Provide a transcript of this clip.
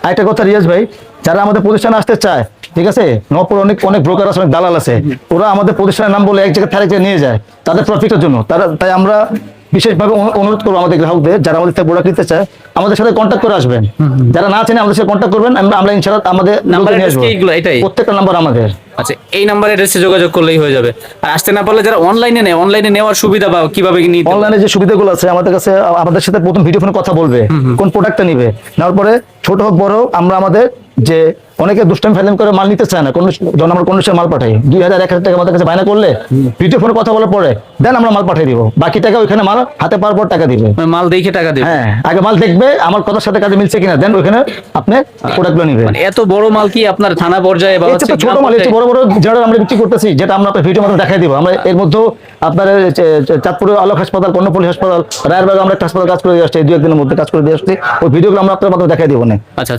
আরেকটা কথা রিয়াজ ভাই, যারা আমাদের প্রতিষ্ঠানে আসতে চায়, ঠিক আছে, নপুর অনেক অনেক ব্রোকার আছে, অনেক দালাল আছে, ওরা আমাদের প্রতিষ্ঠানের নাম বলে এক জায়গায় থেকে আরেক জায়গায় নিয়ে যায় তাদের প্রফিটের জন্য। তাই আমরা বিশেষভাবে অনুরোধ করবো আমাদের গ্রাহকদের, যারা আমাদের থেকে প্রোডাক্ট নিতে চায় আমাদের সাথে কন্ট্যাক্ট করে আসবেন। যারা না চেনে আমাদের সাথে কন্ট্যাক্ট করবেন, আমরা ইনশাআল্লাহ আমাদের নাম্বার নিয়ে আসবো। এটাই প্রত্যেকটা নাম্বার আমাদের। আচ্ছা, এই নাম্বার অ্যাড্রেসে যোগাযোগ করলেই হয়ে যাবে। আর আসতে না পারলে যারা অনলাইনে নেয়, অনলাইনে নেওয়ার সুবিধা বা কিভাবে কি নিতে? অনলাইনে যে সুবিধাগুলো আছে আমাদের কাছে, আমাদের সাথে প্রথম ভিডিও ফোনে কথা বলবে, কোন প্রোডাক্টটা নিবে, নেওয়ার পরে ছোট হোক বড় হোক, আমরা আমাদের যে অনেকে দুষ্টামি ফাইলেম করে মাল নিতে চায় না, যখন আমরা কোনো মাল পাঠাই 2000 1000 টাকা আমাদের কাছে বায়না করলে ভিডিও ফোনে কথা বলার পরে দেন আমরা মাল পাঠিয়ে দিব, বাকি টাকা ওইখানে মাল হাতে পাওয়ার পর টাকা দিবে। মানে মাল দেখে টাকা দেবে? হ্যাঁ, আগে মাল দেখবে আমার কথার সাথে কাজে মিলছে কিনা, দেন ওইখানে আপনি প্রোডাক্টগুলো নিবে। মানে এত বড় মাল কি আপনার থানা পর্যায়ে বা হচ্ছে ছোট মাল, বড় বড় যেটা আমরা বিক্রি করতেছি, যেটা আমরা আপনার ভিডিও মধ্যে দেখাই দিব। আমরা এর মধ্যে আপনার চাঁদপুরে আলোক হাসপাতাল, কর্ণপল্লী হাসপাতাল, রায়েরবাগ আমরা একটা হাসপাতাল কাজ করে দিয়ে আসছি, 2-1 দিনের মধ্যে কাজ করে দিয়ে আসছি, ওই ভিডিওগুলো আমরা আপনার মাধ্যমে দেখাই দিব না। আচ্ছা।